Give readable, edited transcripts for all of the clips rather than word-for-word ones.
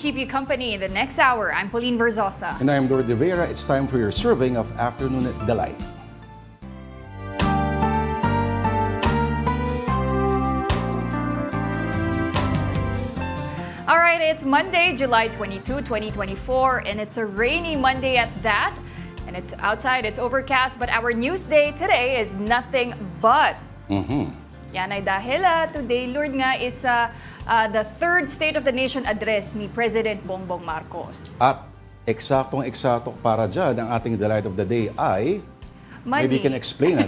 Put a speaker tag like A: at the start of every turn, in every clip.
A: keep you company in the next hour. I'm Pauline Verzosa.
B: And I'm Lourd. It's time for your serving of Afternoon Delight.
A: All right, it's Monday, July 22, 2024, and it's a rainy Monday at that. And it's outside, it's overcast, but our news day today is nothing but. Yan ay dahil today, Lourd, nga is the third State of the Nation address ni President Bongbong Marcos.
B: At eksaktong-eksakto para dyan, ang ating delight of the day ay,
A: Money.
B: maybe you can explain,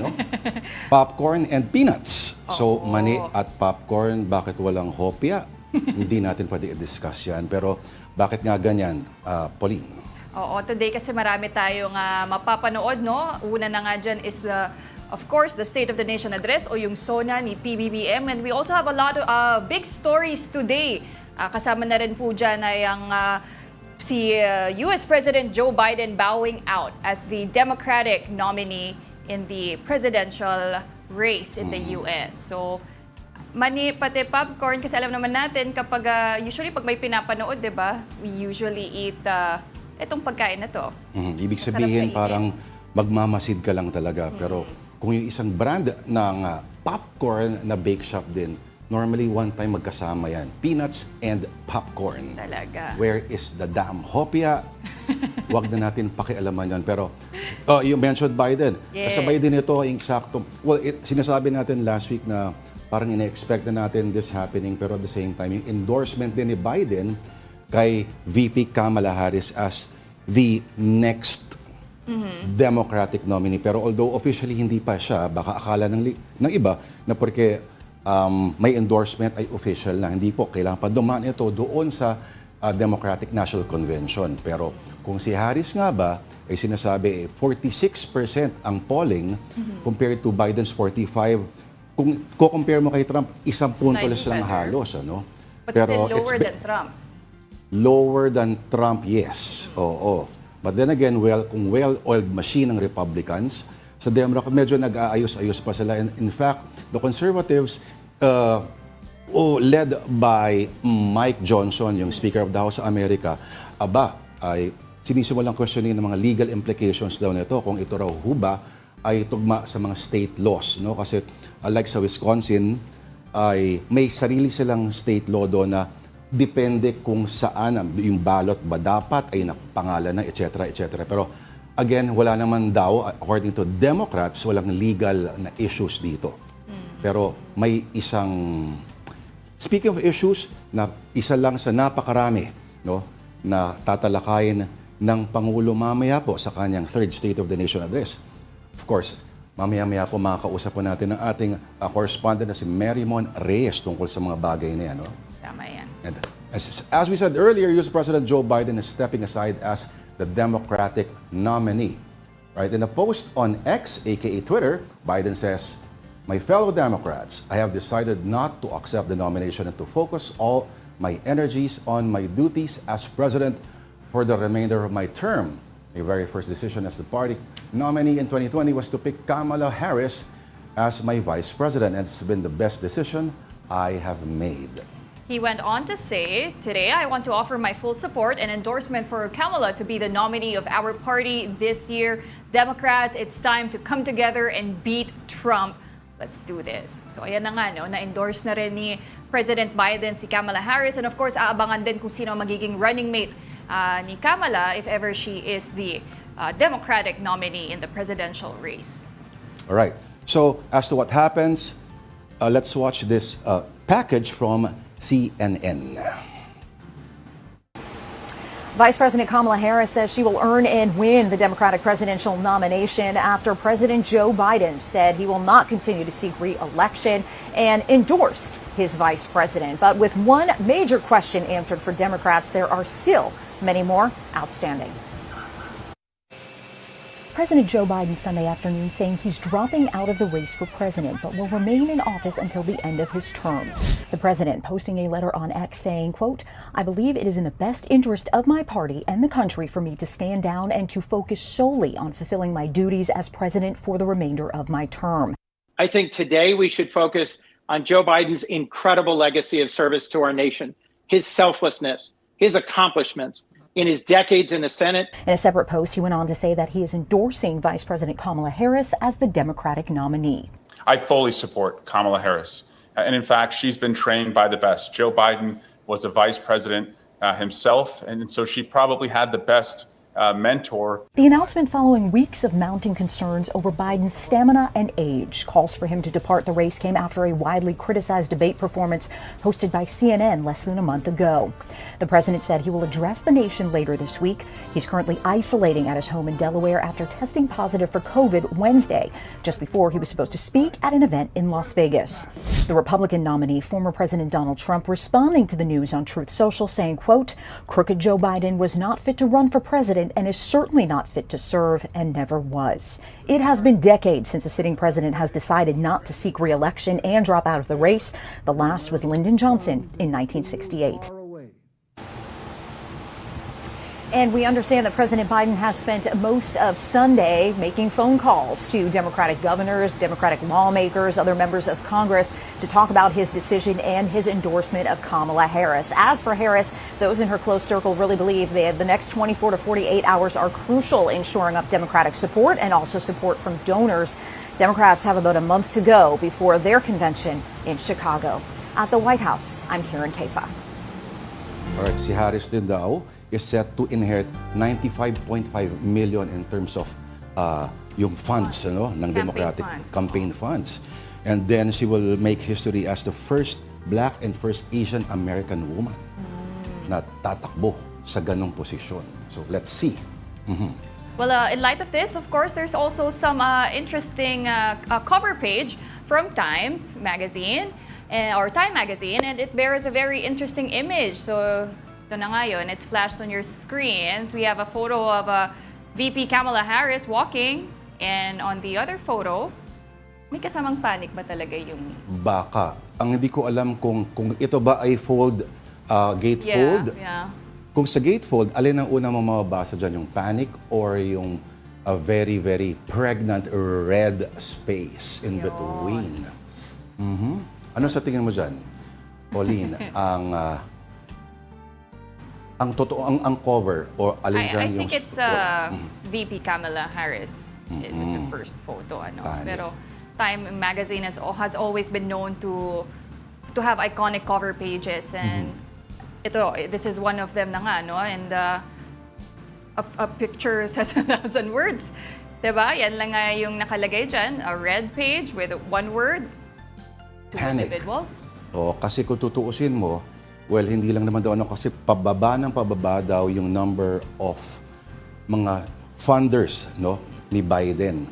B: popcorn and peanuts. So, money at popcorn, bakit walang hopya? Hindi natin pwede i-discuss yan. Pero bakit nga ganyan, Pauline?
A: Oo, today kasi marami tayong mapapanood, no? Una na nga dyan is, of course, the State of the Nation Address o yung Sona ni Pbbm. And we also have a lot of big stories today. Kasama na rin po dyan ay ang si US President Joe Biden bowing out as the Democratic nominee in the presidential race in the US. So, money pati popcorn kasi alam naman natin kapag usually pag may pinapanood, 'di ba? We usually eat itong pagkain na 'to.
B: Ibig sabihin parang magmamasid ka lang talaga. Pero kung yung isang brand ng popcorn na bake shop din, normally one time magkasama yan. Peanuts and popcorn.
A: Talaga.
B: Where is the damn hopya? Wag na natin pakialaman yan. Pero you mentioned Biden.
A: Yes.
B: Kasabay din ito yung eksakto. Well, sinasabi natin last week na parang ina-expect na natin this happening, pero at the same time, yung endorsement din ni Biden kay VP Kamala Harris as the next Democratic nominee. Pero although officially hindi pa siya, baka akala ng iba na porque may endorsement ay official na. Hindi po, kailangan pa dumaan ito doon sa Democratic National Convention. Pero kung si Harris nga ba, ay sinasabi 46% ang polling compared to Biden's 45%. Kung ko-compare mo kay Trump, isang punto lang halos,
A: But pero still lower than Trump.
B: Lower than Trump, yes. Oo. But then again, kung well-oiled machine ng Republicans, sa Democrat, medyo nag-aayos-ayos pa sila. And in fact, the conservatives, led by Mike Johnson, yung Speaker of the House sa Amerika, ay sinisimulang questioning ng mga legal implications daw nito kung ito raw huba ay tugma sa mga state laws, no? Kasi like sa Wisconsin ay may sarili silang state law doon na depende kung saan yung ballot ba dapat ay nakapangalan na etc. etc. Pero again, wala naman daw according to Democrats, walang legal na issues dito. Pero may isang speaking of issues na isa lang sa napakarami, no, na tatalakayin ng Pangulo mamaya po sa kanyang third State of the Nation address. Of course, mamaya-maya po makakausap po natin ng ating correspondent na si Marymon Reyes tungkol sa mga bagay na yan. No?
A: Tama yan.
B: And as we said earlier, US President Joe Biden is stepping aside as the Democratic nominee. Right? In a post on X, aka Twitter, Biden says, "My fellow Democrats, I have decided not to accept the nomination and to focus all my energies on my duties as president for the remainder of my term. My very first decision as the party nominee in 2020 was to pick Kamala Harris as my vice president, and it's been the best decision I have made."
A: He went on to say, "Today I want to offer my full support and endorsement for Kamala to be the nominee of our party this year. Democrats, it's time to come together and beat Trump. Let's do this." So ayan na nga, no? Na-endorse na rin ni President Biden si Kamala Harris, and of course, aabangan din kung sino magiging running mate ni Kamala if ever she is the Democratic nominee in the presidential race.
B: All right. So as to what happens, let's watch this package from CNN.
C: Vice President Kamala Harris says she will earn and win the Democratic presidential nomination after President Joe Biden said he will not continue to seek re-election and endorsed his vice president. But with one major question answered for Democrats, there are still many more outstanding. President Joe Biden Sunday afternoon saying he's dropping out of the race for president, but will remain in office until the end of his term. The president posting a letter on X saying, quote, "I believe it is in the best interest of my party and the country for me to stand down and to focus solely on fulfilling my duties as president for the remainder of my term."
D: I think today we should focus on Joe Biden's incredible legacy of service to our nation, his selflessness, his accomplishments in his decades in the Senate.
C: In a separate post, he went on to say that he is endorsing Vice President Kamala Harris as the Democratic nominee.
E: I fully support Kamala Harris. And in fact, she's been trained by the best. Joe Biden was a vice president himself, and so she probably had the best mentor.
C: The announcement following weeks of mounting concerns over Biden's stamina and age. Calls for him to depart the race came after a widely criticized debate performance hosted by CNN less than a month ago. The president said he will address the nation later this week. He's currently isolating at his home in Delaware after testing positive for COVID Wednesday, just before he was supposed to speak at an event in Las Vegas. The Republican nominee, former President Donald Trump, responding to the news on Truth Social, saying, quote, "Crooked Joe Biden was not fit to run for president and is certainly not fit to serve and never was." It has been decades since a sitting president has decided not to seek re-election and drop out of the race. The last was Lyndon Johnson in 1968. And we understand that President Biden has spent most of Sunday making phone calls to Democratic governors, Democratic lawmakers, other members of Congress to talk about his decision and his endorsement of Kamala Harris. As for Harris, those in her close circle really believe that the next 24 to 48 hours are crucial in shoring up Democratic support and also support from donors. Democrats have about a month to go before their convention in Chicago. At the White House, I'm Karen Kefa.
B: All right, si Harris din daw is set to inherit 95.5 million in terms of yung funds ng Democratic campaign funds. And then she will make history as the first black and first Asian American woman na tatakbo sa ganong posisyon. So let's see.
A: Well, in light of this, of course, there's also some interesting cover page from Times Magazine or Time Magazine, and it bears a very interesting image. So ito na ngayon, it's flashed on your screens. We have a photo of VP Kamala Harris walking, and on the other photo, may kasamang panic ba talaga yung...
B: Baka. Ang hindi ko alam kung ito ba ay gatefold.
A: Yeah.
B: Kung sa gatefold, alin ang unang mamabasa dyan? Yung panic or yung very, very pregnant red space in between? Ano sa tingin mo dyan, Pauline, ang totoo, ang cover or alin dyan
A: I
B: yung...
A: think it's VP Kamala Harris. It was the first photo. Pero Time Magazine has always been known to have iconic cover pages, and this is one of them na nga, no? And a picture says 1,000 words. Diba? Yan lang nga yung nakalagay dyan. A red page with one word. Two
B: Panic.
A: individuals.
B: Kasi kung tutuusin mo, well, hindi lang naman daw kasi pababa daw yung number of mga funders ni Biden.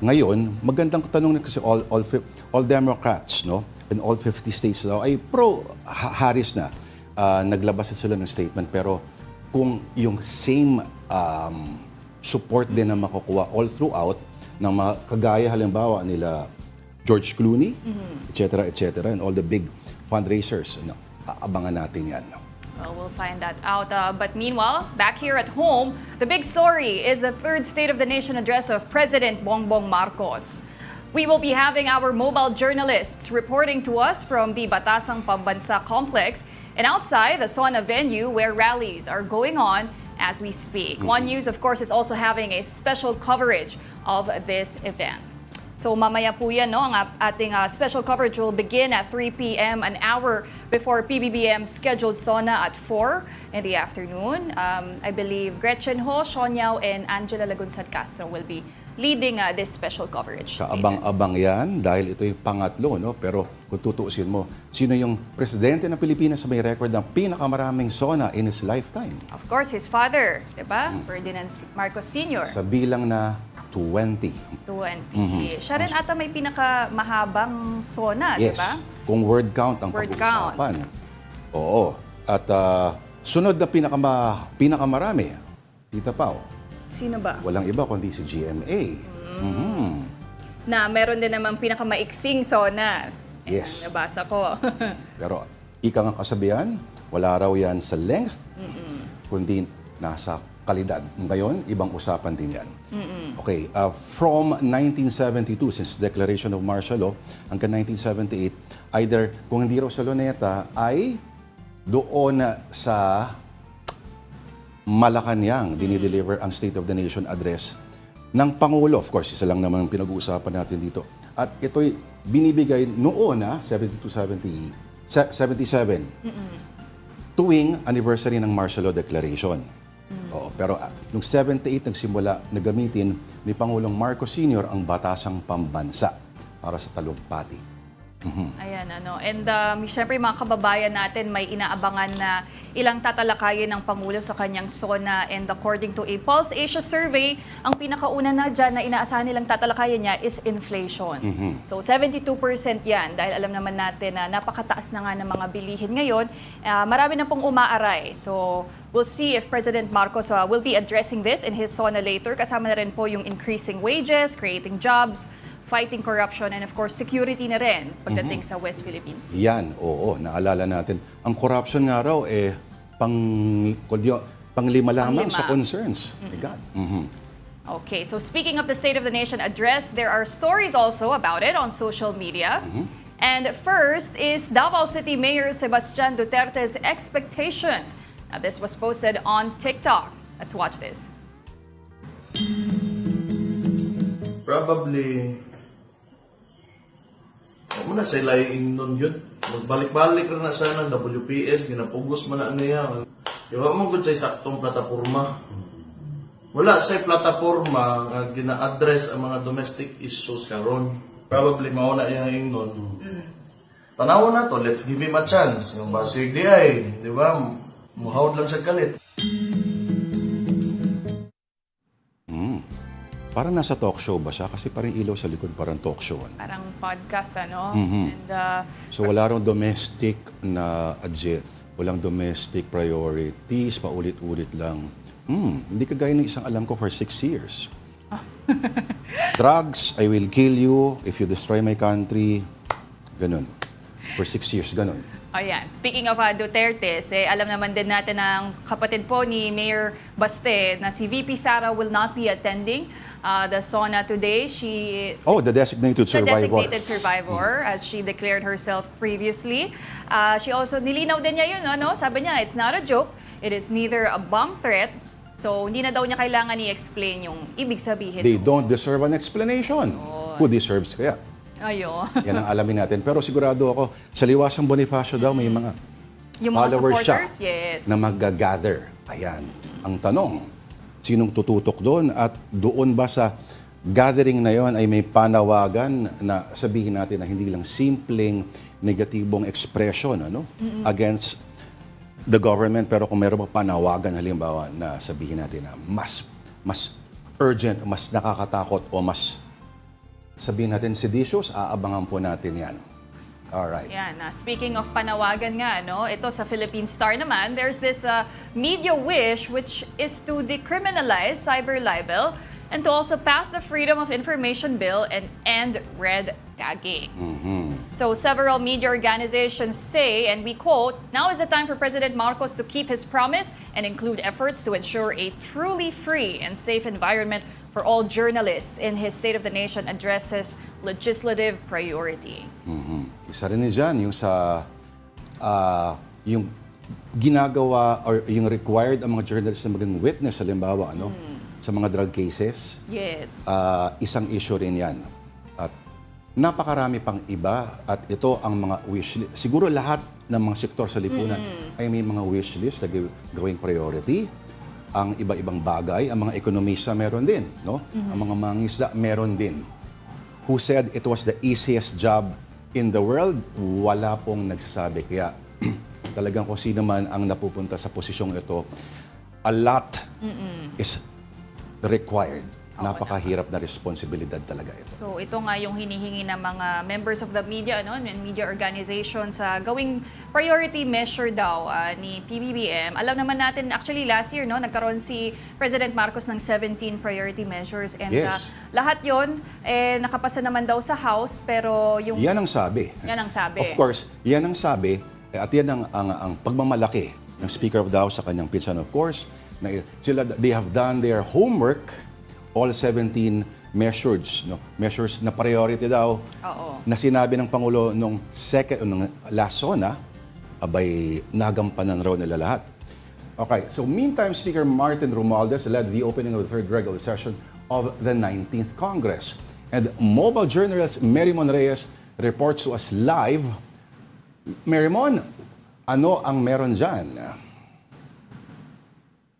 B: Ngayon, magandang tanong kasi all Democrats in all 50 states daw ay pro Harris na. Naglabas sila ng statement, pero kung yung same support din na makukuha all throughout ng mga kagaya halimbawa nila George Clooney, etc., and all the big fundraisers, abangan natin yan.
A: Well, we'll find that out. But meanwhile, back here at home, the big story is the third State of the Nation address of President Bongbong Marcos. We will be having our mobile journalists reporting to us from the Batasang Pambansa complex and outside the Sona venue where rallies are going on as we speak. One News, of course, is also having a special coverage of this event. So mamaya po yan, ang ating special coverage will begin at 3 p.m., an hour before Pbbm'S scheduled Sona at 4 in the afternoon. I believe Gretchen Ho, Shonyao, and Angela Lagunsat Castro will be leading this special coverage.
B: Kaabang-abang yan dahil ito yung pangatlo, pero kung tutuusin mo, sino yung presidente ng Pilipinas sa may record ng pinakamaraming Sona in his lifetime?
A: Of course, his father, diba? Ferdinand Marcos Sr.
B: Sa bilang na 20.
A: Siya rin ata may pinakamahabang Sona,
B: Yes.
A: diba?
B: Kung word count ang
A: Word
B: pag-uusapan. Oo. At sunod na pinakamarami, Tita Pao,
A: Sino ba?
B: walang iba kundi si GMA.
A: Na meron din namang pinakamaiksing Sona.
B: Yes.
A: Nabasa ko.
B: Pero ika nga kasabihan, wala raw yan sa length, kundi nasa kalidad. Ngayon, ibang usapan din yan. Okay, from 1972, since Declaration of Martial Law, hanggang 1978, either kung hindi raw sa Luneta, ay doon sa Malacanang dinideliver ang State of the Nation address ng Pangulo. Of course, isa lang naman ang pinag-uusapan natin dito. At ito'y binibigay noon, 77, tuwing anniversary ng martial law declaration. Oo, pero nung 78 nagsimula na gamitin ni Pangulong Marcos Sr. ang batasang pambansa para sa talumpati.
A: Ayan, ano. And syempre mga kababayan natin may inaabangan na ilang tatalakayin ng Pangulo sa kanyang Sona. And according to a Pulse Asia survey, ang pinakauna na dyan na inaasahan nilang tatalakayin niya is inflation. So 72% yan dahil alam naman natin na napakataas na nga ng mga bilihin ngayon. Marami na pong umaaray. So we'll see if President Marcos will be addressing this in his Sona later. Kasama na rin po yung increasing wages, creating jobs, fighting corruption, and of course, security na rin pagdating sa West Philippines.
B: Yan, oo, naalala natin. Ang corruption nga raw, panglima lamang sa concerns. My God.
A: Okay, so speaking of the State of the Nation address, there are stories also about it on social media. And first is Davao City Mayor Sebastian Duterte's expectations. Now, this was posted on TikTok. Let's watch this.
F: Probably, muna sa ilayin nun yun. Magbalik-balik rin na sana ng WPS, ginapugos man na niya. Iwa mo gud sa saktong plataporma. Wala sa plataporma nga gina-address ang mga domestic issues karon. Probably mauna yung nun. Tanaw na to, let's give him a chance. Yung basig di ay, di ba? Muhawad lang siya kalit.
B: Parang nasa talk show ba siya? Kasi parang ilaw sa likod, parang talk show.
A: Parang podcast, ano? And,
B: So wala rong domestic na walang domestic priorities, paulit-ulit lang. Hindi kagaya ng isang alam ko for 6 years. Drugs, I will kill you if you destroy my country. Ganun. For 6 years, ganun.
A: Ayan. Speaking of Duterte, alam naman din natin ang kapatid po ni Mayor Baste na si VP Sara will not be attending the Sona today.
B: The designated survivor.
A: The designated survivor, as she declared herself previously. She also, nilinaw din niya yun, no? Sabi niya, it's not a joke. It is neither a bomb threat. So, hindi na daw niya kailangan i-explain yung ibig sabihin.
B: They don't deserve an explanation. Who deserves kaya?
A: Ayo.
B: Yan ang alamin natin. Pero sigurado ako, sa Liwasang Bonifacio daw may mga
A: Yung mga
B: followers siya
A: supporters, yes.
B: na mag-gather. Ayan. Ang tanong, sinong tututok doon at doon ba sa gathering na yon ay may panawagan na sabihin natin na hindi lang simpleng negatibong expression against the government, pero kung meron pa panawagan halimbawa na sabihin natin na mas urgent, mas nakakatakot o mas sabihin natin seditious, aabangan po natin yan. Alright.
A: Yan. Speaking of panawagan nga, ito sa Philippine Star naman, there's this media wish which is to decriminalize cyber libel and to also pass the Freedom of Information Bill and end red tagging. So several media organizations say, and we quote, "Now is the time for President Marcos to keep his promise and include efforts to ensure a truly free and safe environment for all journalists in his State of the Nation addresses legislative priority."
B: Isa rin dyan yung sa yung ginagawa or yung required ang mga journalists na maging witness halimbawa sa mga drug cases.
A: Yes.
B: Isang issue rin yan. At napakarami pang iba at ito ang mga wish list. Siguro lahat ng mga sektor sa lipunan ay may mga wish list na gawing priority. Ang iba-ibang bagay, ang mga ekonomista meron din, Ang mga mangingisda meron din. Who said it was the easiest job in the world? Wala pong nagsasabi. Kaya talagang kung sino man ang napupunta sa posisyong ito, a lot is required. Napakahirap na responsibilidad talaga ito.
A: So ito nga yung hinihingi ng mga members of the media, media organizations sa gawing priority measure daw ni PBBM. Alam naman natin, actually last year, nagkaroon si President Marcos ng 17 priority measures and
B: Yes.
A: lahat yon nakapasa naman daw sa House, pero yung...
B: Yan ang sabi.
A: Yan ang sabi.
B: Of course, yan ang sabi at yan ang pagmamalaki ng Speaker of the House sa kanyang pinsan, of course. They have done their homework, all 17 measures na priority daw. Na sinabi ng Pangulo nung last Sona, abay nagampanan raw nila lahat. Okay, so meantime, Speaker Martin Romualdez led the opening of the third regular session of the 19th Congress. And mobile journalist Marymon Reyes reports to us live. Marymon, ano ang meron dyan?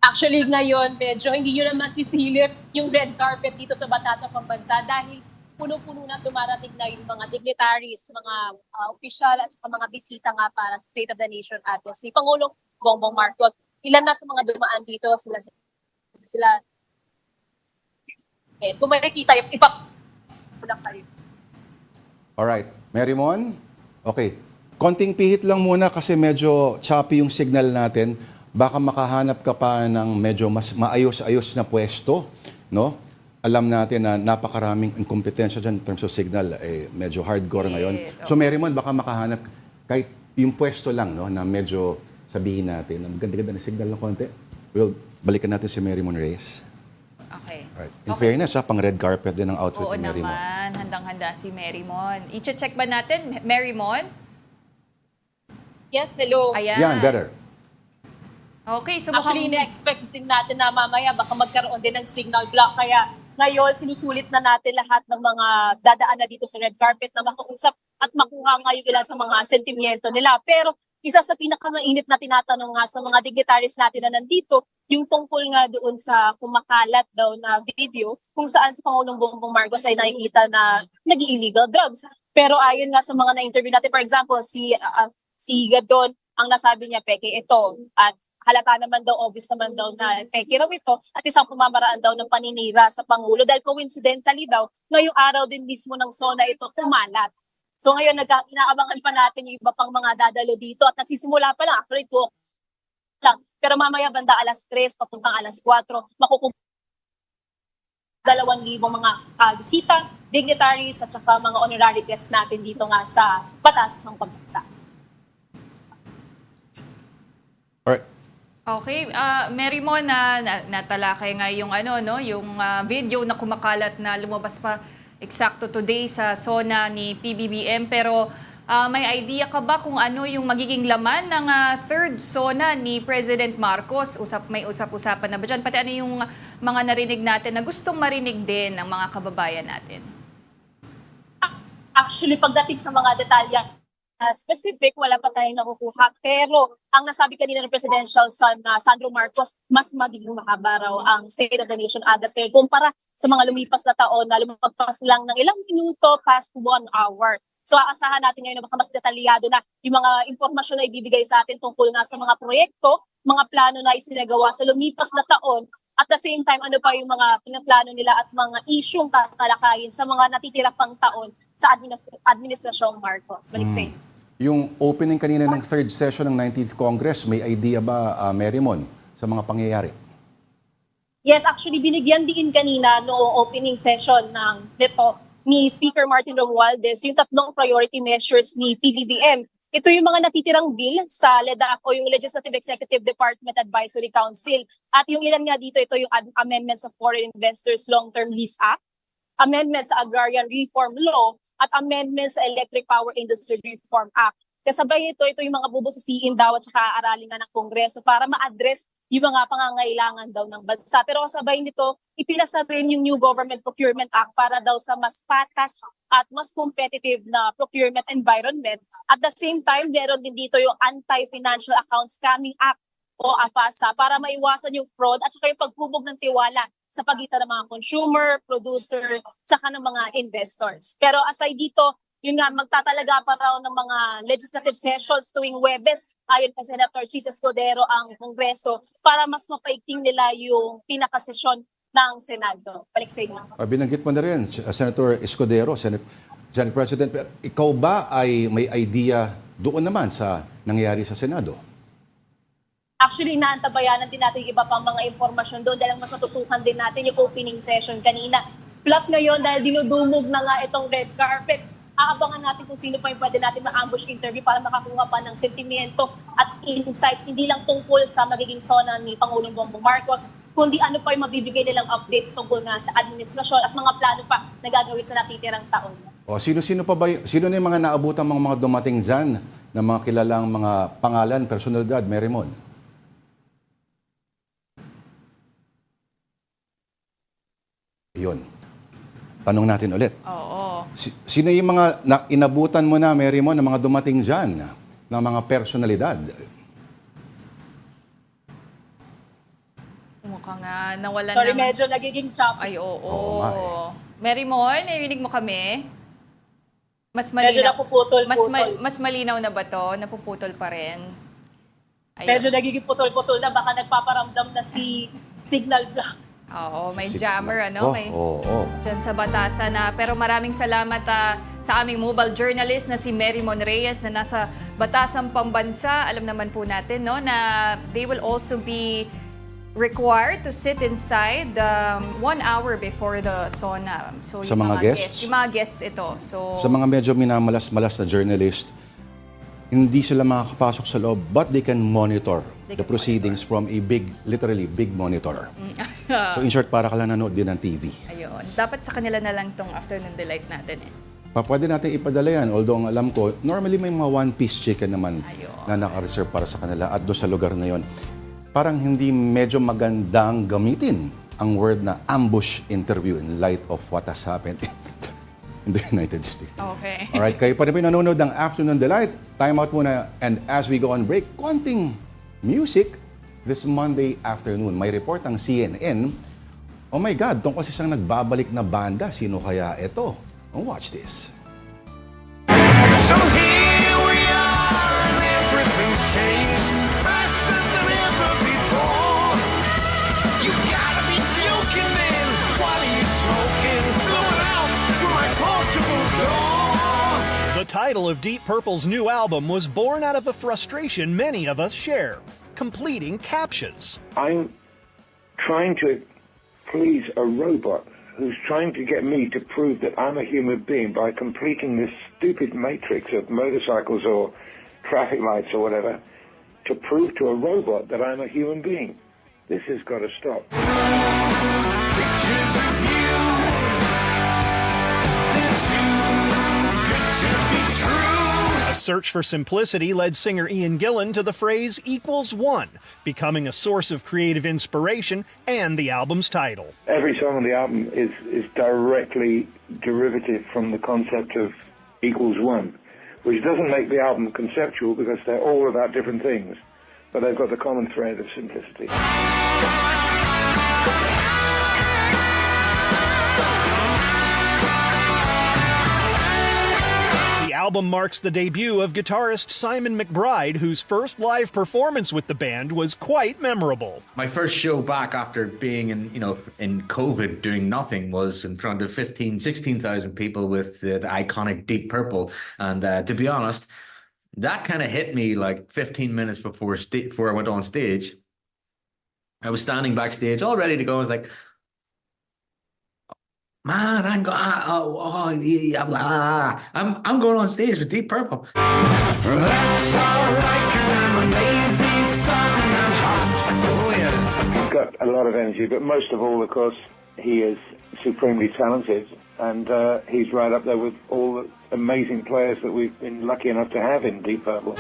G: Actually, ngayon, medyo hindi nyo na masisilip yung red carpet dito sa Batasan Pambansa dahil puno-puno na dumarating na yung mga dignitaries, mga opisyal at mga bisita nga para sa State of the Nation address ni Pangulong Bongbong Marcos. Ilan na sa mga dumaan dito, sila kung makikita yung iba kayo.
B: Alright, Marymon, okay. Konting pihit lang muna kasi medyo choppy yung signal natin. Baka makahanap ka pa ng medyo mas maayos-ayos na pwesto, no? Alam natin na napakaraming inkompetensya dyan in terms of signal, medyo hardcore ngayon.
A: Yes,
B: So Marymon, baka makahanap kahit yung pwesto lang, no, na medyo sabihin natin, ang ganda-ganda na signal ng konti. Well, balikan natin si Marymon Reyes.
A: Okay.
B: Alright. In fairness, pang red carpet din ang outfit
A: Oo
B: ni Marymon.
A: naman, handang-handa si Marymon. I-check ba natin, Marymon?
G: Yes, hello.
A: Ayan.
B: Yan, better.
A: Okay, so
G: Actually,
A: mukhang...
G: ina-expect din natin na mamaya baka magkaroon din ng signal block. Kaya ngayon, sinusulit na natin lahat ng mga dadaan na dito sa red carpet na makausap at makuha nga yung ilan sa mga sentimiento nila. Pero isa sa pinakamainit na tinatanong nga sa mga dignitaries natin na nandito, yung tungkol nga doon sa kumakalat daw na video kung saan si Pangulong Bongbong Marcos ay nakikita na nag-illegal drugs. Pero ayon nga sa mga na-interview natin, for example, si Gadon, ang nasabi niya, peke ito. At halata naman daw, obvious naman daw na peke raw ito. At isang pamamaraan daw ng paninira sa Pangulo. Dahil coincidentally daw, ngayong araw din mismo ng Sona ito kumalat. So ngayon, inaabangan pa natin yung iba pang mga dadalo dito. At nagsisimula pa lang, actually 2 lang. Pero mamaya banda alas 3, papuntang alas 4, makukuha 2,000 mga bisita, dignitaries at saka mga honorary guests natin dito nga sa Batasan Pambansa.
B: Alright.
A: Okay, Marymon, natalakay nga yung yung video na kumakalat na lumabas pa eksakto today sa Sona ni PBBM, pero may idea ka ba kung ano yung magiging laman ng third Sona ni President Marcos? May usap-usapan na ba dyan? Pati ano yung mga narinig natin na gustong marinig din ng mga kababayan natin?
G: Actually, pagdating sa mga detalye specific, wala pa tayong nakukuha. Pero ang nasabi kanina ng presidential son Sandro Marcos, mas magiging mahaba raw ang State of the Nation address kayo kumpara sa mga lumipas na taon na lumagpas lang ng ilang minuto past 1 hour. So aasahan natin ngayon na baka mas detalyado na yung mga impormasyon na ibibigay sa atin tungkol na sa mga proyekto, mga plano na isinagawa sa lumipas na taon. At the same time, ano pa yung mga pinaplano nila at mga isyong tatalakayin sa mga natitira pang taon sa administrasyong Marcos. Balik sa inyo.
B: Yung opening kanina ng third session ng 19th Congress, may idea ba, Marymon, sa mga pangyayari?
G: Yes, actually binigyan din kanina noong opening session nito ni Speaker Martin Romualdez yung 3 priority measures ni PBBM. Ito yung mga natitirang bill sa LEDAC o yung Legislative Executive Department Advisory Council. At yung ilan nga dito, ito yung amendments sa Foreign Investors Long-Term Lease Act, amendments sa Agrarian Reform Law, at amendments sa Electric Power Industry Reform Act. Kasabay ito yung mga bubusisiin daw at saka aralin nga ng Kongreso para ma-address yung mga pangangailangan daw ng bansa. Pero kasabay nito, ipinasa rin yung New Government Procurement Act para daw sa mas patas at mas competitive na procurement environment. At the same time, meron din dito yung Anti-Financial Accounts Scamming Act o AFASA para maiwasan yung fraud at saka yung paghubog ng tiwala sa pagitan ng mga consumer, producer, tsaka ng mga investors. Pero aside dito, yun nga, magtatalaga pa raw ng mga legislative sessions tuwing Huwebes, ayon kay Senator Chis Escudero ang Kongreso, para mas mapaigting nila yung pinakasesyon ng Senado. Balik sa inyo.
B: Binanggit mo na rin, Senator Escudero, Senate President, pero ikaw ba ay may idea doon naman sa nangyayari sa Senado?
G: Actually, naantabayanan din natin yung iba pang mga impormasyon doon dahil mas natutukan din natin yung opening session kanina. Plus ngayon, dahil dinudumog na nga itong red carpet, aabangan natin kung sino pa yung pwede natin ma-ambush interview para makakuha pa ng sentimiento at insights, hindi lang tungkol sa magiging Sona ni Pangulong Bongbong Marcos, kundi ano pa yung mabibigay nilang updates tungkol nga sa administrasyon at mga plano pa na gagawin sa natitirang taon.
B: O sino pa ba, sino na yung mga naabutang mga dumating dyan ng mga kilalang mga pangalan, personalidad, Marymon? Yun. Tanong natin ulit.
A: Oo.
B: Sino yung mga inabutan mo na, Mary Mo, na mga dumating dyan, na mga personalidad?
A: Mukhang nawalan
G: Sorry,
A: ng...
G: medyo nagiging choppy.
A: Ay, oo.
B: Oo nga
A: Mary Mon, narinig mo kami? Mas
G: Medyo
A: malinaw.
G: napuputol-putol.
A: Mas malinaw na ba to? Napuputol pa rin? Ayun.
G: Medyo nagiging putol-putol na. Baka nagpaparamdam na si Signal Block.
A: Oo, may
B: Signal.
A: jammer, may
B: Oo.
A: dyan sa batasan na. Pero maraming salamat sa aming mobile journalist na si Mary Mon Reyes na nasa Batasang Pambansa. Alam naman po natin, na they will also be required to sit inside 1 hour before the Sona. So,
B: Sa mga guests?
A: Yung mga guests ito. So,
B: Sa mga medyo minamalas-malas na journalist, hindi sila makakapasok sa loob, but they can monitor the proceedings from a literally big monitor. So in short, para ka lang nanood din ng TV.
A: ayun. Dapat sa kanila na lang tong afternoon delight natin eh.
B: Pwede natin ipadala yan, although ang alam ko, normally may mga one-piece chicken naman
A: Ayun.
B: na naka-reserve para sa kanila at doon sa lugar na yon. Parang hindi medyo magandang gamitin ang word na ambush interview in light of what has happened in the United States.
A: Okay.
B: Alright, kayo pa rin nanonood ng Afternoon Delight. Time out muna, and as we go on break, konting music this Monday afternoon. May report ang CNN. Oh my God, tungkol sa isang nagbabalik na banda. Sino kaya ito? Watch this.
H: So here we are, and everything's changed faster than ever before. You gotta be joking, man. What are you smoking? Blowing out through my portable door.
I: The title of Deep Purple's new album was born out of a frustration many of us share: completing captchas.
J: I'm trying to please a robot who's trying to get me to prove that I'm a human being by completing this stupid matrix of motorcycles or traffic lights or whatever to prove to a robot that I'm a human being. This has got to stop.
H: Pictures of you, they're too good to be true.
I: A search for simplicity led singer Ian Gillan to the phrase equals one, becoming a source of creative inspiration and the album's title.
J: Every song on the album is directly derivative from the concept of equals one, which doesn't make the album conceptual because they're all about different things, but they've got the common thread of simplicity.
I: The album marks the debut of guitarist Simon McBride, whose first live performance with the band was quite memorable.
K: My first show back after being in COVID doing nothing was in front of 16,000 people with the iconic Deep Purple. And to be honest, that kind of hit me like 15 minutes before I went on stage. I was standing backstage all ready to go. I was like, man, I'm going on stage with Deep Purple.
H: That's alright, 'cause I'm a lazy son and I'm hot. Oh yeah.
J: He's got a lot of energy, but most of all, of course, he is supremely talented, and he's right up there with all the amazing players that we've been lucky enough to have in Deep Purple.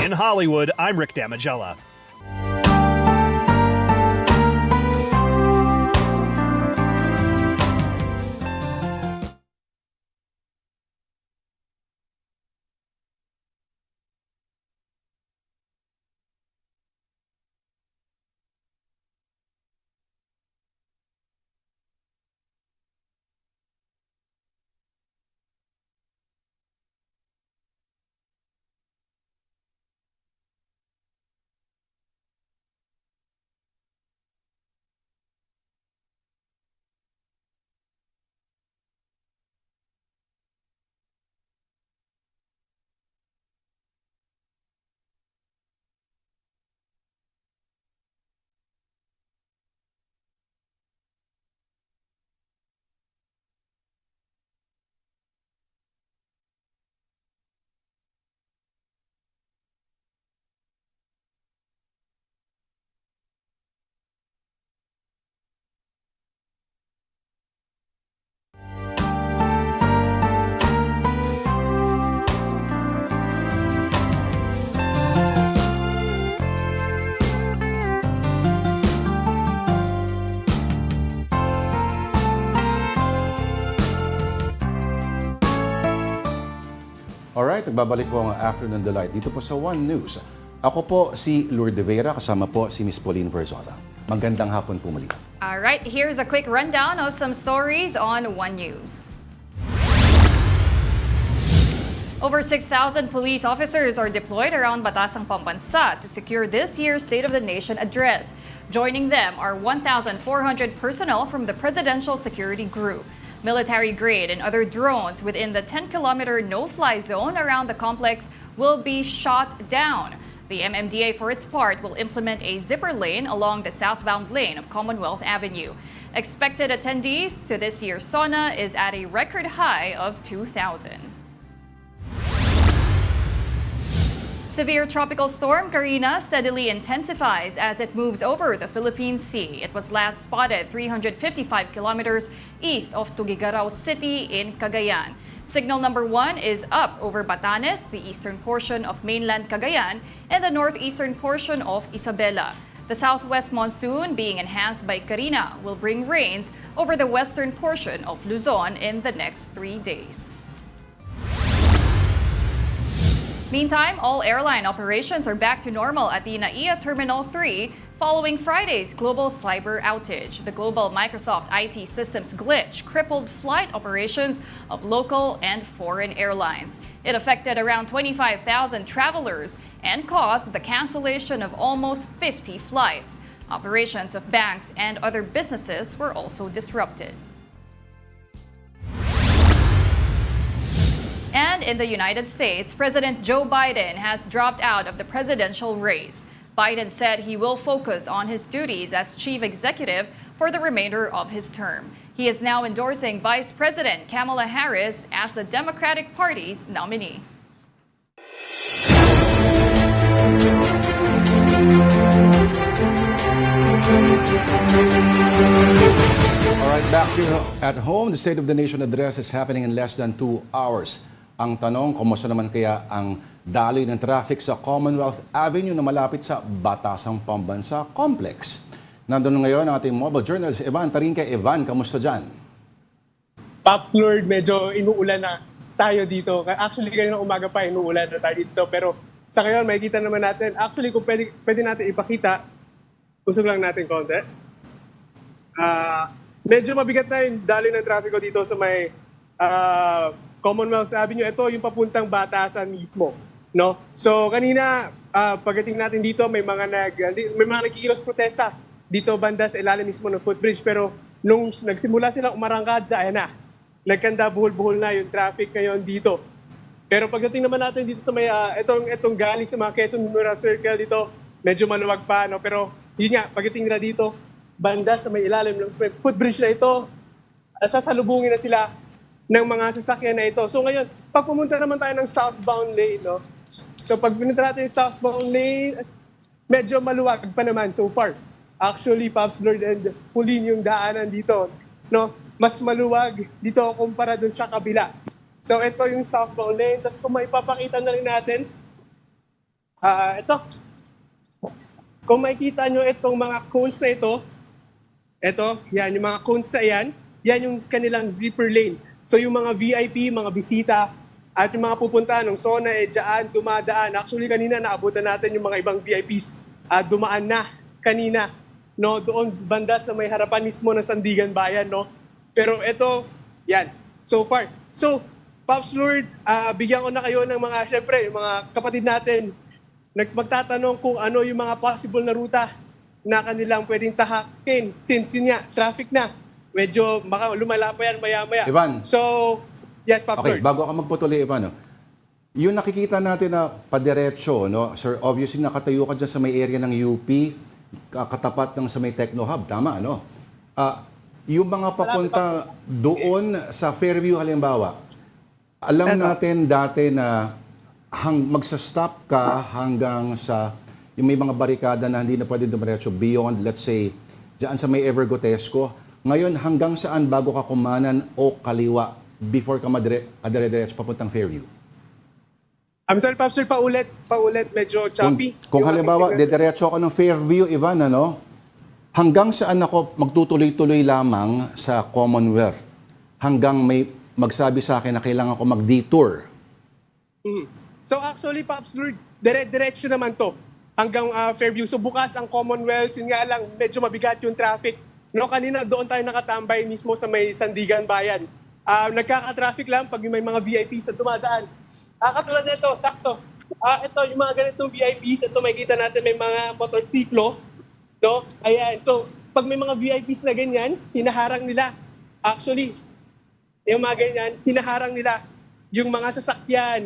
I: In Hollywood, I'm Rick Damigella.
B: nagbabalik po ang Afternoon Delight dito po sa One News. Ako po si Lourd de Veyra, kasama po si Miss Pauline Verzosa. Magandang hapon po muli.
A: All right, here's a quick rundown of some stories on One News. Over 6,000 police officers are deployed around Batasang Pambansa to secure this year's State of the Nation address. Joining them are 1,400 personnel from the Presidential Security Group. Military grade and other drones within the 10-kilometer no-fly zone around the complex will be shot down. The MMDA, for its part, will implement a zipper lane along the southbound lane of Commonwealth Avenue. Expected attendees to this year's Sona is at a record high of 2,000. Severe tropical storm Karina steadily intensifies as it moves over the Philippine Sea. It was last spotted 355 kilometers east of Tuguegarao City in Cagayan. Signal number 1 is up over Batanes, the eastern portion of mainland Cagayan, and the northeastern portion of Isabela. The southwest monsoon, being enhanced by Karina, will bring rains over the western portion of Luzon in the next 3 days. Meantime, all airline operations are back to normal at the NAIA Terminal 3 following Friday's global cyber outage. The global Microsoft IT systems glitch crippled flight operations of local and foreign airlines. It affected around 25,000 travelers and caused the cancellation of almost 50 flights. Operations of banks and other businesses were also disrupted. And in the United States, President Joe Biden has dropped out of the presidential race. Biden said he will focus on his duties as chief executive for the remainder of his term. He is now endorsing Vice President Kamala Harris as the Democratic Party's nominee.
B: All right, back here at home, the State of the Nation address is happening in less than 2 hours. Ang tanong, kumusta naman kaya ang daloy ng traffic sa Commonwealth Avenue na malapit sa Batasang Pambansa Complex? Nandun ngayon ang ating mobile journalist, Evan Tarinque. Evan, kamusta dyan?
L: Pops Lourd, medyo inuulan na tayo dito. Actually, kanina umaga pa inuulan na tayo dito. Pero sa ngayon, makikita naman natin. Actually, kung pwede natin ipakita, usog lang natin konti. Medyo mabigat na yung daloy ng traffic dito sa may Commonwealth Avenue. Ito yung papuntang Batasan mismo, no? So kanina pagdating natin dito may mga nagkikilos protesta dito banda sa ilalim mismo ng footbridge, pero nung nagsimula silang umarangkad, ayan na. Nagkanda buhol-buhol na yung traffic ngayon dito. Pero pagdating naman natin dito sa may etong galing sa mga Quezon Memorial Circle dito, medyo maluwag pa, no? Pero yun nga, pagdating nila dito banda sa may ilalim sa may footbridge na ito, sasalubungin na sila ng mga sasakyan na ito. So ngayon, pag pumunta naman tayo ng southbound lane, no? So pag pumunta natin yung southbound lane, medyo maluwag pa naman so far. Actually, Pops Lourd and Pauline yung daanan dito, no? Mas maluwag dito kumpara dun sa kabila. So ito yung southbound lane. Tapos kung maipapakita na rin natin, ito. Kung makikita nyo itong mga cones na ito, yan, yung mga cones na yan yung kanilang zipper lane. So yung mga VIP, mga bisita, at yung mga pupunta ng Sona, dyan, dumadaan. Actually, kanina naabutan natin yung mga ibang VIPs. Dumaan na kanina, no? Doon banda sa may harapan mismo ng Sandigan Bayan, no? Pero ito, yan, so far. So, Pops Lourd, bigyan ko na kayo ng mga, syempre, yung mga kapatid natin, magtatanong kung ano yung mga possible na ruta na kanilang pwedeng tahakin. Since yun nga, traffic na. Medyo lumala pa yan maya-maya.
B: Ivan.
L: So, yes, Pops
B: Okay,
L: Lourd.
B: bago ako magpatuloy, Ivan, no? Yung nakikita natin na padiretso, no? Sir, obviously nakatayo ka dyan sa may area ng UP, katapat ng sa may Techno Hub, tama, no? Yung mga papunta doon sa Fairview, halimbawa, alam natin dati na magsa-stop ka hanggang sa yung may mga barikada na hindi na pwede dumiretso beyond, let's say, dyan sa may Evergotesco. Ngayon, hanggang saan bago ka kumanan o kaliwa before ka madire-diretso papuntang Fairview?
L: I'm sorry, Pops Lourd, paulit, medyo choppy.
B: Kung halimbawa, diretso ako ng Fairview, Ivan, ano? Hanggang saan ako magtutuloy-tuloy lamang sa Commonwealth? Hanggang may magsabi sa akin na kailangan ko mag-detour?
L: So actually, Pops Lourd, dire-diretso naman to hanggang Fairview. So bukas ang Commonwealth, yun nga lang, medyo mabigat yung traffic. No, kanina doon tayo nakatambay mismo sa may Sandigan Bayan. Nagkaka-traffic lang pag may mga VIPs na dumadaan. Katulad nito, takto. Ito, yung mga ganitong VIPs, ito makikita natin may mga motorsiklo. No? Ayan, so pag may mga VIPs na ganyan, hinaharang nila. Actually, yung mga ganyan, hinaharang nila yung mga sasakyan,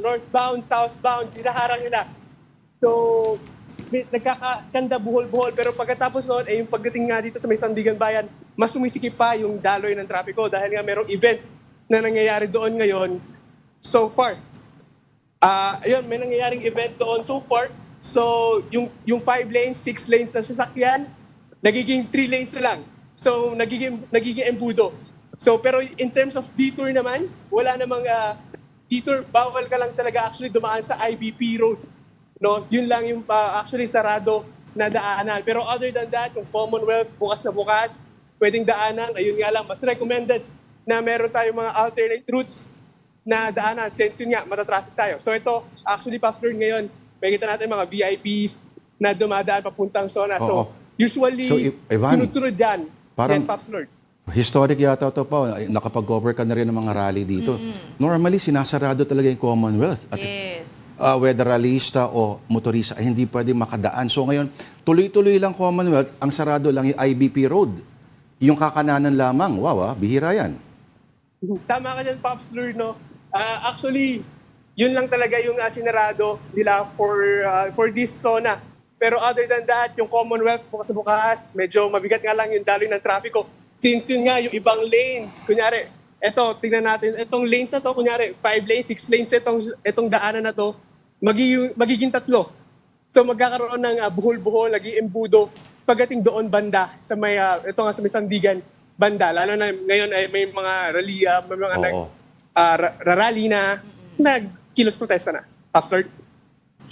L: northbound, southbound, hinaharang nila. So, nagkakaganda buhol-buhol. Pero pagkatapos noon, yung pagdating nga dito sa may Sandigan Bayan, mas sumisikip pa yung daloy ng trapiko dahil nga merong event na nangyayari doon ngayon so far. Ayun, may nangyayaring event doon so far. So, yung 5 lanes, 6 lanes na sasakyan, nagiging 3 lanes na lang. So, nagiging embudo. So, pero in terms of detour naman, wala namang detour. Bawal ka lang talaga actually dumaan sa IBP Road. No? Yun lang yung actually sarado na daanan. Pero other than that, yung Commonwealth, bukas na bukas, pwedeng daanan. Ayun nga lang, mas recommended na meron tayong mga alternate routes na daanan. Since yun nga, matatraffic tayo. So ito, actually, Pops Lourd, ngayon, makikita natin mga VIPs na dumadaan papuntang Sona. So, usually, sunod-sunod dyan. Yes, Pops Lourd.
B: Historic yata ito pa. Nakapag-cover ka na rin ng mga rally dito. Normally, sinasarado talaga yung Commonwealth. At
A: Yes.
B: whether rallyista o motorista ay hindi pwede makadaan. So ngayon, tuloy-tuloy lang Commonwealth, ang sarado lang yung IBP Road. Yung kakananan lamang. Wow, bihira yan.
L: Tama ka dyan, Pops Lourd, no? Actually, yun lang talaga yung sinarado nila for this Sona. Pero other than that, yung Commonwealth, bukas-bukas, medyo mabigat nga lang yung daloy ng trafiko. Since yun nga, yung ibang lanes, kunyari, eto, tingnan natin, etong lanes na to, kunyari, 5 lanes, 6 lanes, etong daanan na to, magiging 3. So magkakaroon ng buhol-buhol, naging embudo, pagdating doon banda, sa may, ito nga sa may Sandigan banda, lalo na ngayon ay may mga rally, may mga rally na nagkilos protesta na. After.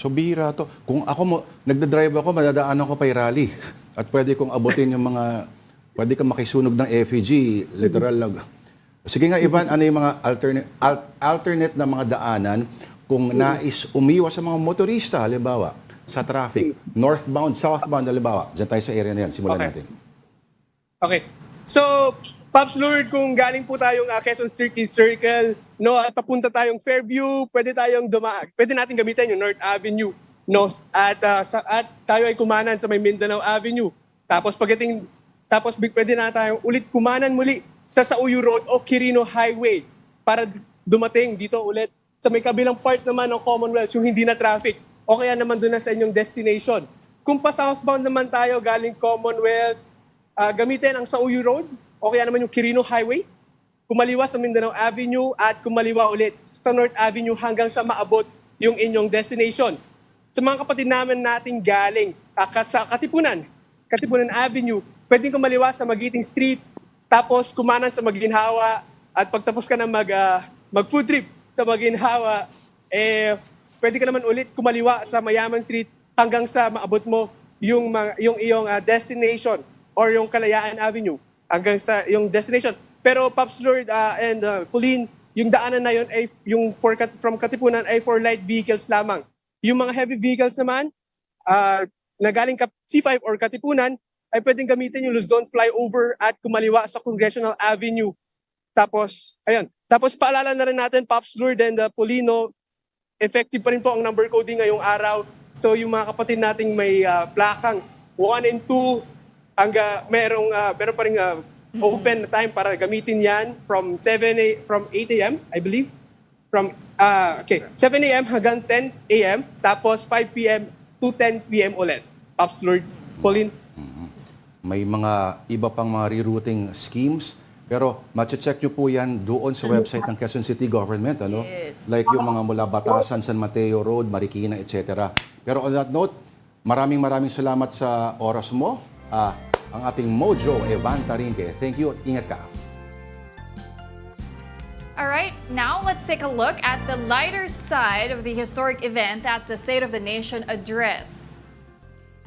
B: So bihira to. Kung ako, nagdadrive ako, madadaanan ko pa yung rally. At pwede kong abutin yung mga, pwede kang makisunog ng FEG, literal lang. Sige nga, Ivan, ano yung mga alternate na mga daanan kung nais umiwas sa mga motorista, halimbawa, sa traffic, northbound, southbound, halimbawa, dyan tayo sa area na yan, simulan natin.
L: Okay. So, Pops Lourd, kung galing po tayong Quezon Circle, no, at papunta tayong Fairview, pwede natin gamitin yung North Avenue, no, at tayo ay kumanan sa may Mindanao Avenue. Tapos pwede na tayong ulit kumanan muli sa Sauyu Road o Quirino Highway para dumating dito ulit sa may kabilang part naman ng Commonwealth, yung hindi na traffic, o kaya naman doon na sa inyong destination. Kung pa southbound naman tayo galing Commonwealth, gamitin ang Sauyu Road o kaya naman yung Quirino Highway, kumaliwa sa Mindanao Avenue at kumaliwa ulit sa North Avenue hanggang sa maabot yung inyong destination. Sa mga kapatid nating galing sa Katipunan Avenue, pwedeng kumaliwa sa Magiting Street, tapos kumanan sa Maginhawa, at pagtapos ka na mag-food trip sa Maginhawa, pwede ka naman ulit kumaliwa sa Mayaman Street hanggang sa maabot mo yung iyong destination or yung Kalayaan Avenue hanggang sa yung destination. Pero Pops Lourd and Pauline, yung daanan na yun ay yung from Katipunan ay for light vehicles lamang. Yung mga heavy vehicles naman na galing C5 or Katipunan ay pwedeng gamitin yung Luzon flyover at kumaliwa sa Congressional Avenue. Tapos paalala na rin natin, Pops Lourd and Paulino, effective pa rin po ang number coding ngayong araw. So yung mga kapatid nating may plakang 1 and 2, meron pa rin open na time para gamitin yan from 8 a.m. I believe. From 7 a.m. hanggang 10 a.m. Tapos 5 p.m. to 10 p.m. ulit. Pops Lourd, Pauline.
B: May mga iba pang mga rerouting schemes, pero mache-check nyo po yan doon sa website ng Quezon City Government, ano?
A: Yes.
B: Like yung mga mula Batasan, San Mateo Road, Marikina, etc. Pero on that note, maraming salamat sa oras mo. Ang ating Mojo, Evan Tarinque. Thank you. Ingat ka.
A: All right, now let's take a look at the lighter side of the historic event. That's the State of the Nation address.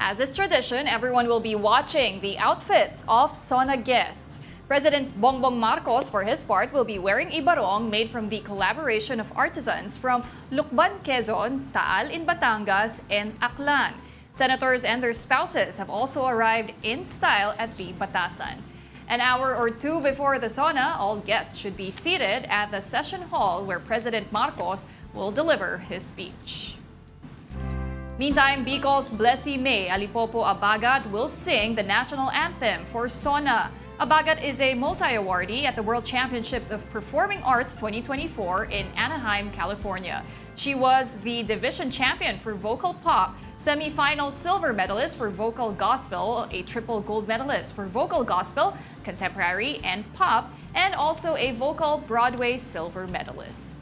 A: As is tradition, everyone will be watching the outfits of Sona guests. President Bongbong Marcos, for his part, will be wearing a barong made from the collaboration of artisans from Lucban, Quezon, Taal in Batangas, and Aklan. Senators and their spouses have also arrived in style at the Batasan. An hour or two before the Sona, all guests should be seated at the session hall where President Marcos will deliver his speech. Meantime, Bicol's Blessy May Alipopo Abagat will sing the national anthem for Sona. Abagat is a multi-awardee at the World Championships of Performing Arts 2024 in Anaheim, California. She was the division champion for vocal pop, semi-final silver medalist for vocal gospel, a triple gold medalist for vocal gospel, contemporary, and pop, and also a vocal Broadway silver medalist.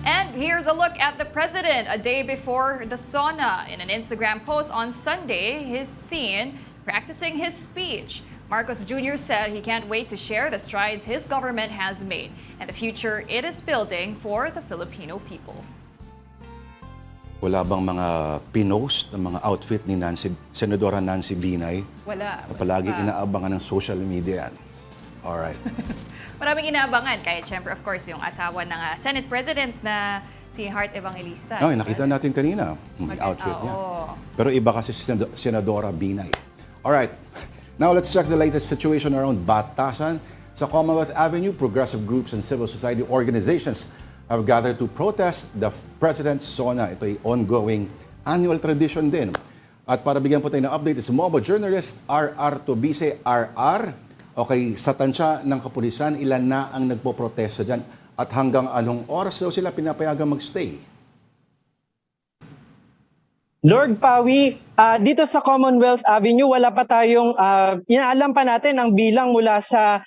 A: And here's a look at the president a day before the Sona. In an Instagram post on Sunday, he's seen practicing his speech. Marcos Jr. said he can't wait to share the strides his government has made and the future it is building for the Filipino people.
B: Wala bang mga pinost ng mga outfit ni Senadora Nancy Binay?
A: Wala.
B: Na palaging inaabangan ng social media yan. Alright.
A: Maraming inaabangan, kahit syempre of course yung asawa ng Senate President na si Heart Evangelista.
B: Ay, nakita natin kanina, may outfit niya. Pero iba kasi Senadora Binay. Alright. Now let's check the latest situation around Batasan. Sa Commonwealth Avenue, progressive groups and civil society organizations have gathered to protest the President's Sona. Ito ay ongoing annual tradition din. At para bigyan po tayo ng update, is mobile journalist RR Tobise. RR, okay, sa tansya ng kapulisan, ilan na ang nagpo-protesta dyan? At hanggang anong oras daw sila pinapayagang magstay?
M: Lord Pawi, dito sa Commonwealth Avenue, wala pa tayong, inaalam pa natin ang bilang mula sa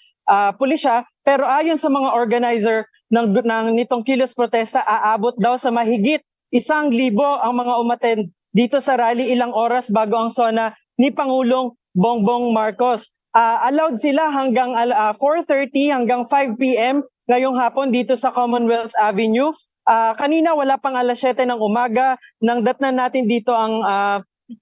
M: pulisya, pero ayon sa mga organizer ng nitong kilos protesta, aabot daw sa mahigit 1,000 ang mga umattend dito sa rally ilang oras bago ang Sona ni Pangulong Bongbong Marcos. Allowed sila hanggang 4:30 hanggang 5 p.m. ngayong hapon dito sa Commonwealth Avenue. Kanina wala pang 7:00 ng umaga, nang datnan natin dito ang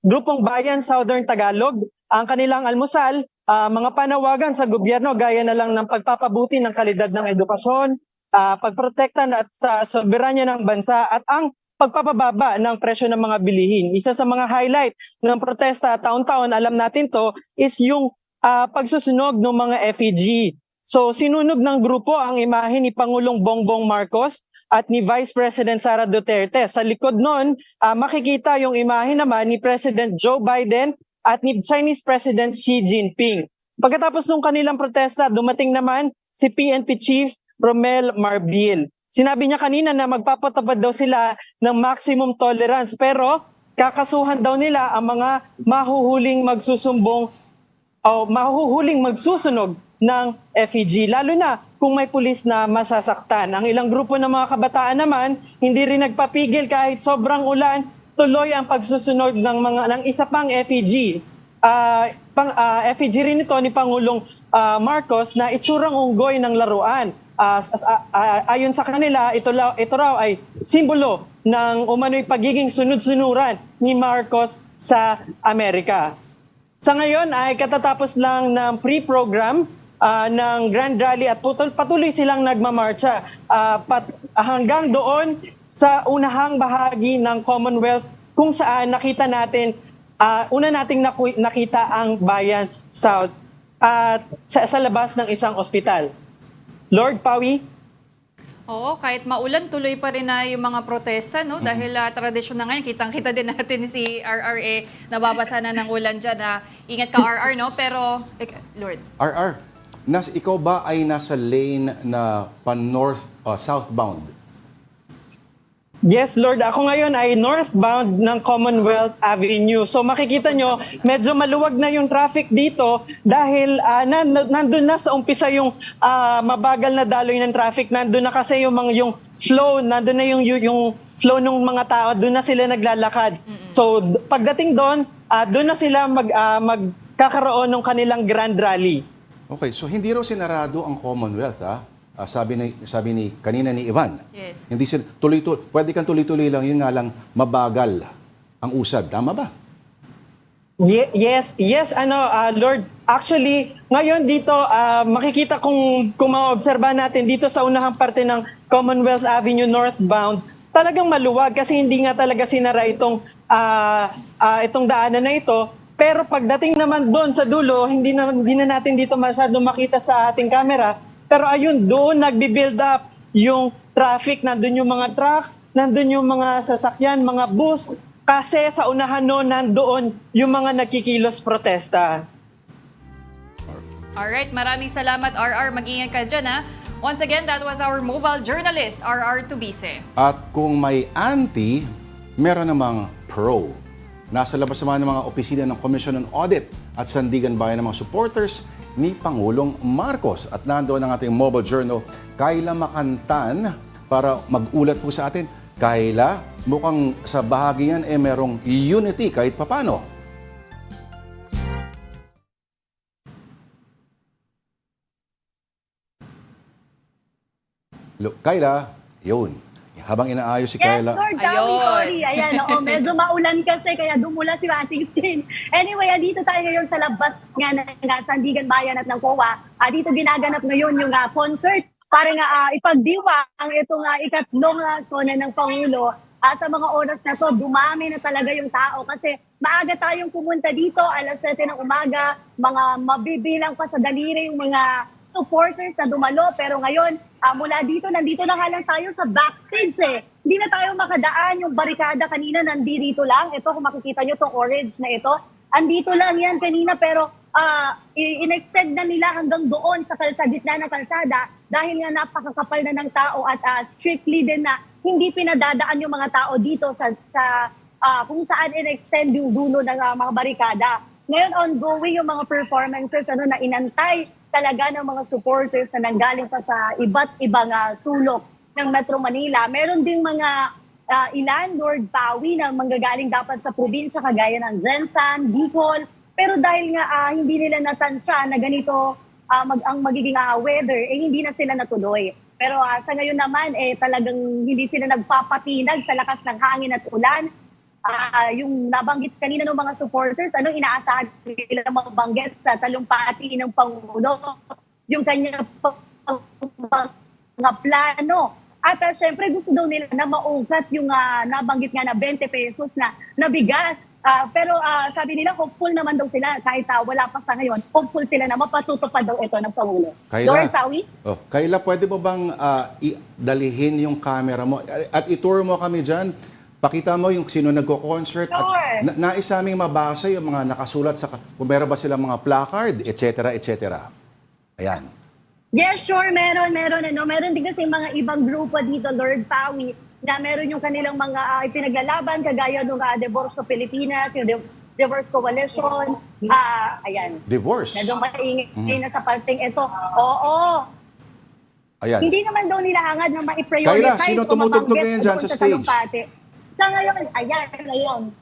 M: Grupong Bayan Southern Tagalog. Ang kanilang almusal, mga panawagan sa gobyerno gaya na lang ng pagpapabuti ng kalidad ng edukasyon, pagprotekta at sa soberanya ng bansa at ang pagpapababa ng presyo ng mga bilihin. Isa sa mga highlight ng protesta taon-taon, alam natin to, is yung pagsusunog ng mga effigy. So sinunog ng grupo ang imahe ni Pangulong Bongbong Marcos at ni Vice President Sara Duterte. Sa likod nun, makikita yung imahe naman ni President Joe Biden at ni Chinese President Xi Jinping. Pagkatapos ng kanilang protesta, dumating naman si PNP Chief Romel Marbil. Sinabi niya kanina na magpapatupad daw sila ng maximum tolerance, pero kakasuhan daw nila ang mga mahuhuling magsusumbong o mahuhuling magsusunog ng FEG, lalo na kung may pulis na masasaktan. Ang ilang grupo ng mga kabataan naman, hindi rin nagpapigil kahit sobrang ulan, tuloy ang pagsusunog ng isa pang FEG. FEG rin ito ni Pangulong Marcos na itsurang unggoy ng laruan. Ayon sa kanila, ito raw ay simbolo ng umano'y pagiging sunod-sunuran ni Marcos sa Amerika. Sa ngayon ay katatapos lang ng pre-program ng Grand Rally at patuloy silang nagmamarcha hanggang doon sa unahang bahagi ng Commonwealth kung saan nakita natin, una nating nakita ang Bayan South at sa labas ng isang ospital. Lord Pawi?
A: Oo, kahit maulan, tuloy pa rin na yung mga protesta, no? Dahil tradisyon na ngayon, kitang-kita din natin si RRA, nababasa na ng ulan dyan. Ingat ka, RR, no? Pero, Lord.
B: RR, ikaw ba ay nasa lane na southbound?
M: Yes, Lord. Ako ngayon ay northbound ng Commonwealth Avenue. So makikita nyo, medyo maluwag na yung traffic dito dahil nandun na sa umpisa yung mabagal na daloy ng traffic. Nandun na kasi yung flow, nandun na yung flow ng mga tao, doon na sila naglalakad. So pagdating doon, doon na sila magkakaroon ng kanilang grand rally.
B: Okay, so hindi raw sinarado ang Commonwealth, ha? Sabi ni kanina ni Ivan.
A: Yes.
B: Hindi pwede kang tuloy-tuloy lang, yun nga lang mabagal ang usad. Tama ba?
M: Yes, Lord. Actually, ngayon dito, makikita kung maobserbahan natin dito sa unahang parte ng Commonwealth Avenue northbound, talagang maluwag kasi hindi nga talaga sinara itong daanan na ito. Pero pagdating naman doon sa dulo, hindi na natin dito masyado makita sa ating camera. Pero ayun, doon nagbi-build up yung traffic, nandun yung mga trucks, nandun yung mga sasakyan, mga bus. Kasi sa unahan noon, nandoon yung mga nagkikilos protesta.
A: Alright, maraming salamat RR. Mag-ingat ka dyan ha. Once again, that was our mobile journalist, RR Tubise.
B: At kung may anti, meron namang pro. Nasa labas naman ng mga opisina ng Commission on Audit at sandigan bayan ng mga supporters ni Pangulong Marcos. At nandoon ang ating mobile journal, Kayla Makantan, para mag-ulat po sa atin. Kayla, mukhang sa bahagi yan merong unity kahit papano. Kayla, yun. Habang inaayos si Kayla.
N: Yes, Lord, sorry. Ayan, medyo maulan kasi kaya dumula si ating screen. Anyway, dito tayo ngayon sa labas nga ng Sandigan Bayan at ng COA. Dito ginaganap ngayon yung concert para nga ipagdiwa ang itong ikatlong Sona ng Pangulo. Sa mga oras na to, dumami na talaga yung tao kasi maaga tayong pumunta dito, alas 7 ng umaga, mga mabibilang pa sa daliri yung mga supporters na dumalo. Pero ngayon, mula dito, nandito na nga lang tayo sa backstage Hindi na tayo makadaan, yung barikada kanina nandito lang. Ito, kung makikita nyo itong orange na ito, andito lang yan kanina pero in-extend na nila hanggang doon sa gitna ng kalsada dahil nga napakakapal na ng tao at strictly din na hindi pinadadaan yung mga tao dito sa kung saan in-extend yung dulo ng mga barikada. Ngayon ongoing yung mga performances na inantay talaga ng mga supporters na nanggaling pa sa iba't ibang sulok ng Metro Manila. Meron ding mga ilan, Lourd, Pawi na manggagaling dapat sa probinsya kagaya ng Jensan, Bicol. Pero dahil nga hindi nila natansya na ganito ang magiging weather, hindi na sila natuloy. Pero sa ngayon naman, talagang hindi sila nagpapatinag sa lakas ng hangin at ulan. Yung nabanggit kanina ng mga supporters, anong inaasahan nila mabanggit sa talumpati ng Pangulo? Yung kanya mga plano. At syempre gusto daw nila na maungkat yung nabanggit nga na 20 pesos na bigas. Pero sabi nila, hopeful naman daw sila kahit wala pa sa ngayon. Hopeful sila na mapatutupad daw ito ng Pangulo. Lourd, Sawi?
B: Kayla, pwede mo bang dalihin yung camera mo at itour mo kami dyan? Pakita mo yung sino nagko-concert
N: Sure.
B: at nais naming mabasa yung mga nakasulat sa kung meron ba silang mga placard, etc. etc. Ayan.
N: Yes, sure, meron. Meron din kasi mga ibang grupo dito, Lourd, Pawi, na meron yung kanilang mga ipinaglalaban, kagaya ng Divorce Pilipinas, yung Divorce Coalition. Ayan.
B: Divorce?
N: Medyo maingay na sa parting ito. Oo.
B: Ayan.
N: Hindi naman daw nila hangad na ma-prioritize.
B: Kayla, sino tumutugtog ngayon dyan sa stage?
N: Sa ngayon, ayan.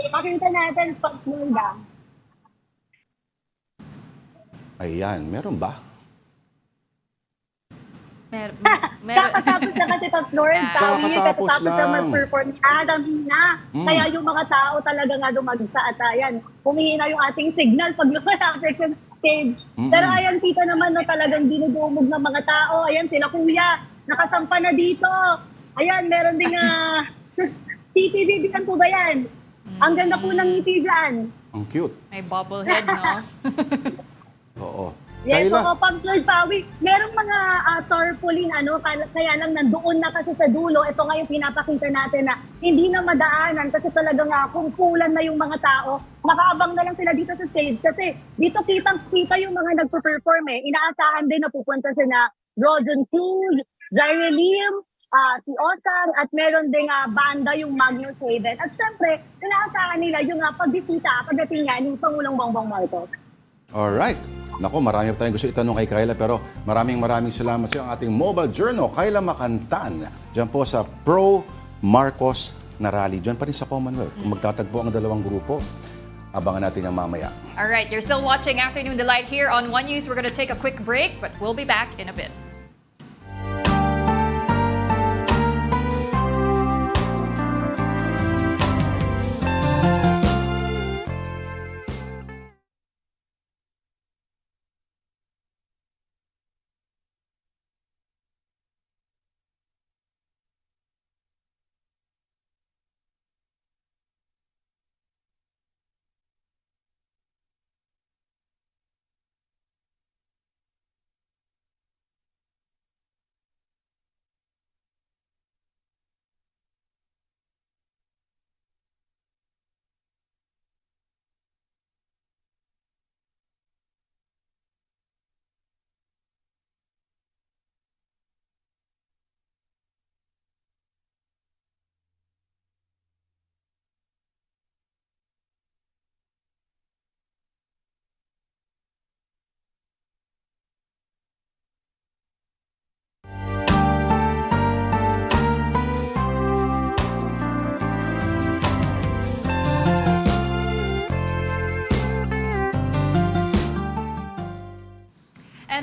N: Makita natin pag muna.
B: Ayan, meron ba?
N: Kakatapos na kasi Pops Lourd, kakatapos na mag-perform na. Kaya yung mga tao talaga nga dumagsa at ayan, humihina yung ating signal pag lumapit yung stage. Pero ayan, kita naman na talagang dinudumog ng mga tao. Ayan, sila kuya, nakasampa na dito. Ayan, meron ding TV bigan po ba yan? Ang ganda po ng ngiti dyan.
B: Ang cute.
A: May bobblehead, no?
B: Oo.
N: Yes, oo, Pops Lourd, Pawi. Merong mga tarpaulin, kaya lang nandoon na kasi sa dulo. Ito nga yung pinapakita natin na hindi na madaanan kasi talagang kumpulan na yung mga tao. Nakaabang na lang sila dito sa stage kasi dito kitang-kita yung mga nagpo-perform Inaasahan din na pupunta sila Roden Cruz, Jaire Lim, si Osang, at meron ding banda yung Magnus Haven. At syempre, inaasahan nila yung pagbisita pagdating nga ni Pangulong Bongbong Marcos.
B: Alright. Naku, marami pa tayong gusto itanong kay Kayla pero maraming salamat sa ang ating mobile journal, Kayla Makantan. Diyan po sa pro-Marcos na rally. Diyan pa rin sa Commonwealth. Kung magtatagpo ang dalawang grupo, abangan natin ang mamaya.
A: Alright, you're still watching Afternoon Delight here on One News. We're gonna take a quick break, but we'll be back in a bit.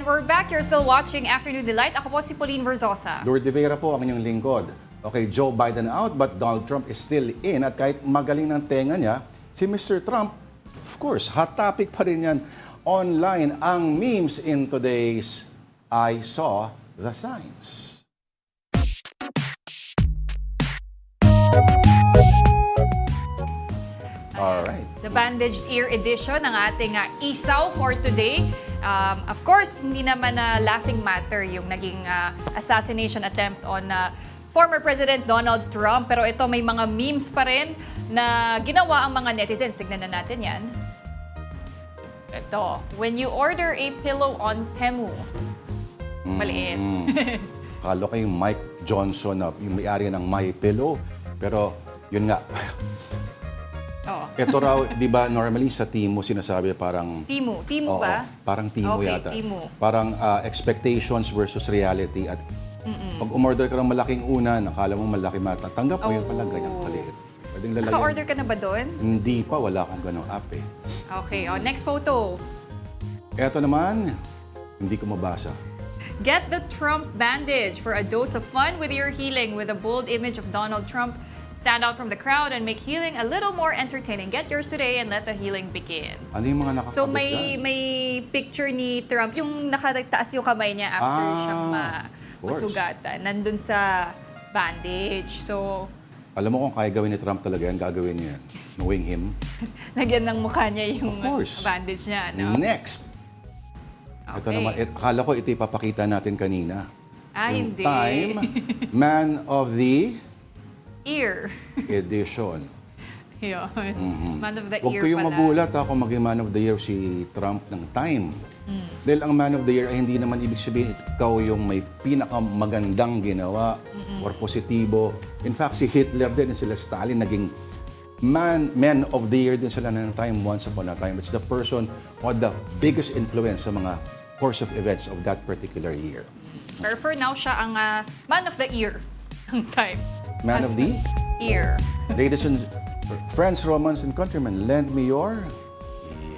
A: we're back. You're still watching Afternoon Delight. Ako po si Pauline Verzosa.
B: Lourd Veyra po ang inyong lingkod. Okay, Joe Biden out but Donald Trump is still in. At kahit magaling ng tenga niya, si Mr. Trump, of course, hot topic pa rin yan online. Ang memes in today's I Saw the Signs. Alright.
A: The bandaged ear edition ng ating isaw for today. Of course, hindi naman na laughing matter yung naging assassination attempt on former President Donald Trump. Pero ito, may mga memes pa rin na ginawa ang mga netizens. Tignan na natin yan. Ito, when you order a pillow on Temu. Maliit.
B: Kalo kay Mike Johnson na yung may-ari ng My Pillow. Pero yun nga, ito raw, di ba, normally sa Timo sinasabi parang...
A: Timo ba?
B: Parang Timo
A: okay,
B: yata.
A: Timo.
B: Parang expectations versus reality. At pag umorder ka ng malaking una, nakala mo malaki matatanggap mo, yun pala ganyan kaliit. Pwedeng lalagyan.
A: Naka-order ka na ba doon?
B: Hindi pa, wala akong ganong app eh.
A: Okay, next photo.
B: Eto naman, hindi ko mabasa.
A: Get the Trump bandage for a dose of fun with your healing with a bold image of Donald Trump. Stand out from the crowd and make healing a little more entertaining. Get yours today and let the healing begin.
B: Ano yung mga nakakabit
A: So may picture ni Trump, yung nakataas yung kamay niya after siyang masugatan. Nandun sa bandage. So,
B: alam mo kung kaya gawin ni Trump talaga yan, gagawin niya yan. Knowing him.
A: lagyan ng mukha niya yung
B: Of course.
A: bandage niya. No?
B: Next. Ito
A: Okay.
B: naman, akala ko ito ipapakita natin kanina. Yung
A: Hindi.
B: Time Man of the
A: Ear.
B: Edition.
A: Yun. Man of the
B: Huwag
A: ear
B: kayong
A: pala.
B: magulat ako maging Man of the Year si Trump ng Time. Dahil ang Man of the Year ay hindi naman ibig sabihin ikaw yung may pinakamagandang ginawa or positibo. In fact, si Hitler din at sila Stalin naging Men of the Year din sila ng Time once upon a time. It's the person who had the biggest influence sa mga course of events of that particular year.
A: Pero for now, siya ang Man of the Ear ng Time.
B: Man of the
A: Ear.
B: Ladies and friends, Romans and countrymen, lend me your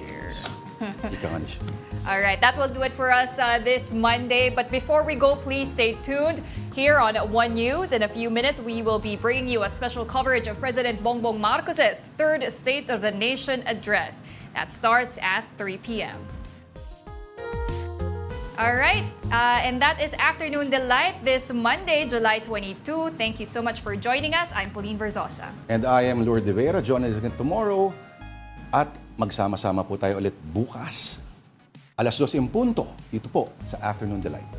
B: ears. Ika nga niya.
A: All right, that will do it for us this Monday. But before we go, please stay tuned here on One News. In a few minutes, we will be bringing you a special coverage of President Bongbong Marcos's third State of the Nation address. That starts at 3 p.m. All right, and that is Afternoon Delight this Monday, July 22. Thank you so much for joining us. I'm Pauline Verzosa.
B: And I am Lourd Veyra. Join us again tomorrow. At magsama-sama po tayo ulit bukas. 2:00 dito po sa Afternoon Delight.